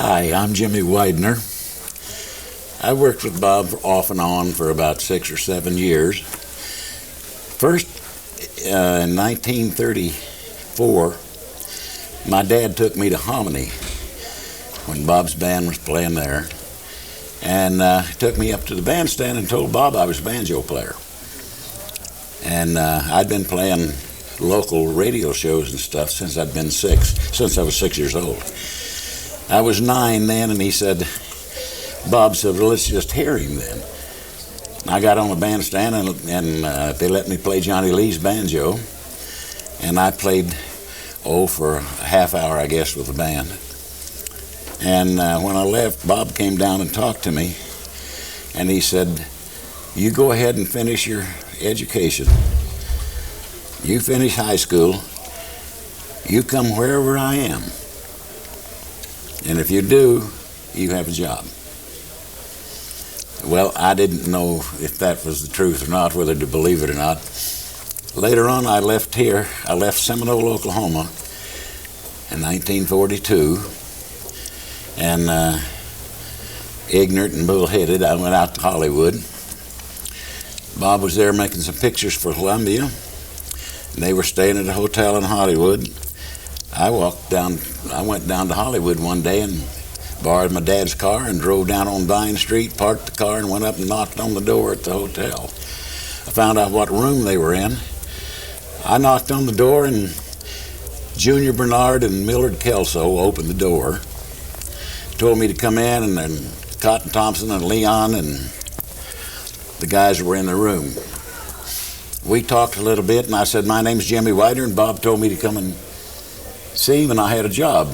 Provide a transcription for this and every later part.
Hi, I'm Jimmy Widener. I worked with Bob off and on for about 6 or 7 years. First, in 1934, my dad took me to Hominy when Bob's band was playing there, and took me up to the bandstand and told Bob I was a banjo player. And I'd been playing local radio shows and stuff since I was 6 years old. I was 9 then, and he said, Bob said, well, let's just hear him then. I got on the bandstand, and they let me play Johnny Lee's banjo, and I played, for a half hour, I guess, with the band. And when I left, Bob came down and talked to me, and he said, you go ahead and finish your education. You finish high school, you come wherever I am. And if you do, you have a job. Well, I didn't know if that was the truth or not, whether to believe it or not. Later on, I left here. I left Seminole, Oklahoma in 1942. And ignorant and bullheaded, I went out to Hollywood. Bob was there making some pictures for Columbia. And they were staying at a hotel in Hollywood. I went down to Hollywood one day and borrowed my dad's car and drove down on Vine Street, parked the car, and went up and knocked on the door at the hotel. I found out what room they were in. I knocked on the door, and Junior Bernard and Millard Kelso opened the door, told me to come in, and then Cotton Thompson and Leon and the guys were in the room. We talked a little bit, and I said, my name's Jimmy Widener, and Bob told me to come and see him, and I had a job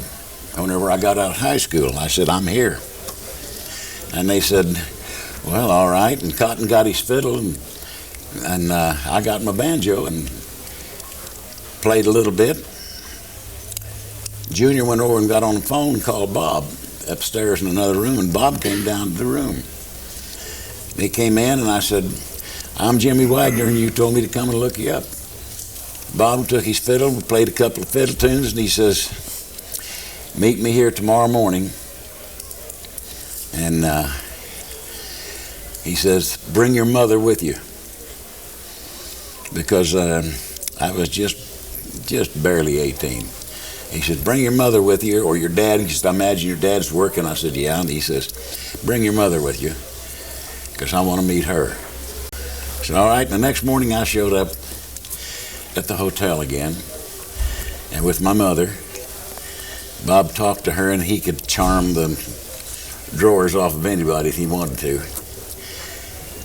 whenever I got out of high school. I said, I'm here. And they said, well, all right. And Cotton got his fiddle, and I got my banjo and played a little bit. Junior went over and got on the phone and called Bob upstairs in another room, and Bob came down to the room. He came in, and I said, I'm Jimmy Widener, and you told me to come and look you up. Bob took his fiddle and played a couple of fiddle tunes, and he says, meet me here tomorrow morning. And he says, bring your mother with you. Because I was just barely 18. He said, bring your mother with you, or your dad. He said, I imagine your dad's working. I said, yeah. And he says, bring your mother with you, because I want to meet her. I said, all right. And the next morning I showed up at the hotel again, and with my mother. Bob talked to her, and he could charm the drawers off of anybody if he wanted to.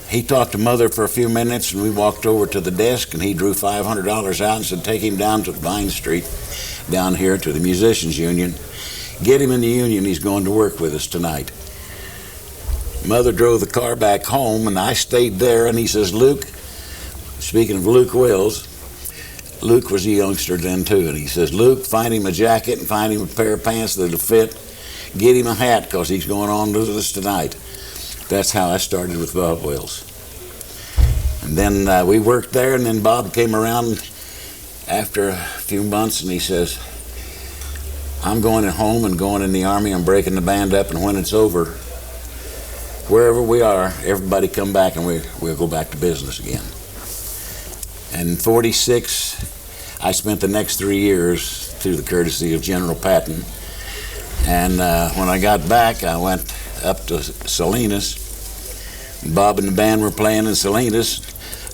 He talked to Mother for a few minutes, and we walked over to the desk, and he drew $500 out and said, take him down to Vine Street, down here to the Musicians Union. Get him in the union. He's going to work with us tonight. Mother drove the car back home, and I stayed there, and he says, Luke, speaking of Luke Wills, Luke was a youngster then too, and he says, Luke, find him a jacket and find him a pair of pants that'll fit. Get him a hat, because he's going on with us tonight. That's how I started with Bob Wills. And then we worked there, and then Bob came around after a few months, and he says, I'm going home and going in the Army. I'm breaking the band up, and when it's over, wherever we are, everybody come back, and we'll go back to business again. And in 46, I spent the next 3 years through the courtesy of General Patton. And when I got back, I went up to Salinas. Bob and the band were playing in Salinas.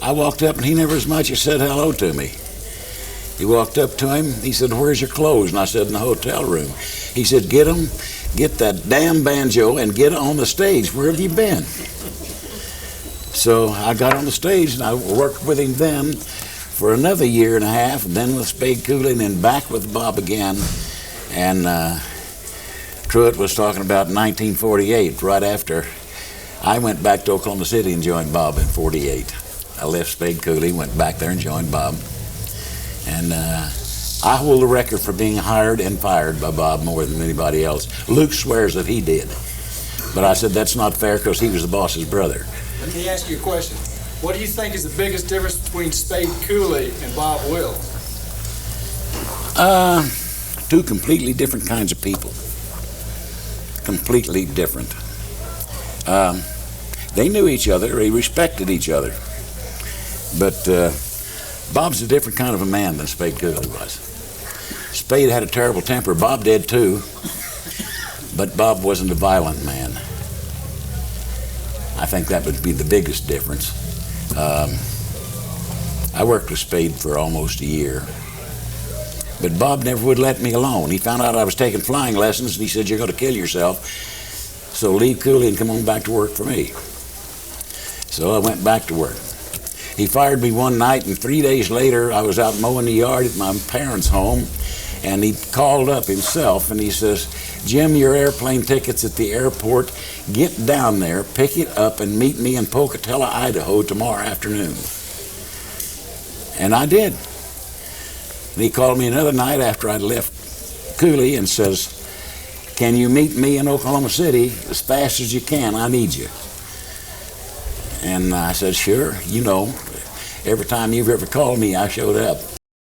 I walked up, and he never as much as said hello to me. He walked up to him. He said, where's your clothes? And I said, in the hotel room. He said, get that damn banjo and get on the stage. Where have you been? So I got on the stage, and I worked with him then for another year and a half, and then with Spade Cooley, and then back with Bob again. And Truett was talking about 1948, right after I went back to Oklahoma City and joined Bob in 48. I left Spade Cooley, went back there and joined Bob. And I hold the record for being hired and fired by Bob more than anybody else. Luke swears that he did. But I said that's not fair, because he was the boss's brother. Let me ask you a question. What do you think is the biggest difference between Spade Cooley and Bob Wills? Two completely different kinds of people. completely different. They knew each other. They respected each other. But Bob's a different kind of a man than Spade Cooley was. Spade had a terrible temper. Bob did too. But Bob wasn't a violent man. I think that would be the biggest difference. I worked with Spade for almost a year. But Bob never would let me alone. He found out I was taking flying lessons, and he said, "You're going to kill yourself, so leave Cooley and come on back to work for me." So I went back to work. He fired me one night, and 3 days later, I was out mowing the yard at my parents' home, and he called up himself, and he says, "Jim, your airplane ticket's at the airport. Get down there, pick it up, and meet me in Pocatello, Idaho tomorrow afternoon." And I did. And he called me another night after I'd left Cooley and says, "Can you meet me in Oklahoma City as fast as you can? I need you." And I said, "Sure. You know, every time you've ever called me, I showed up."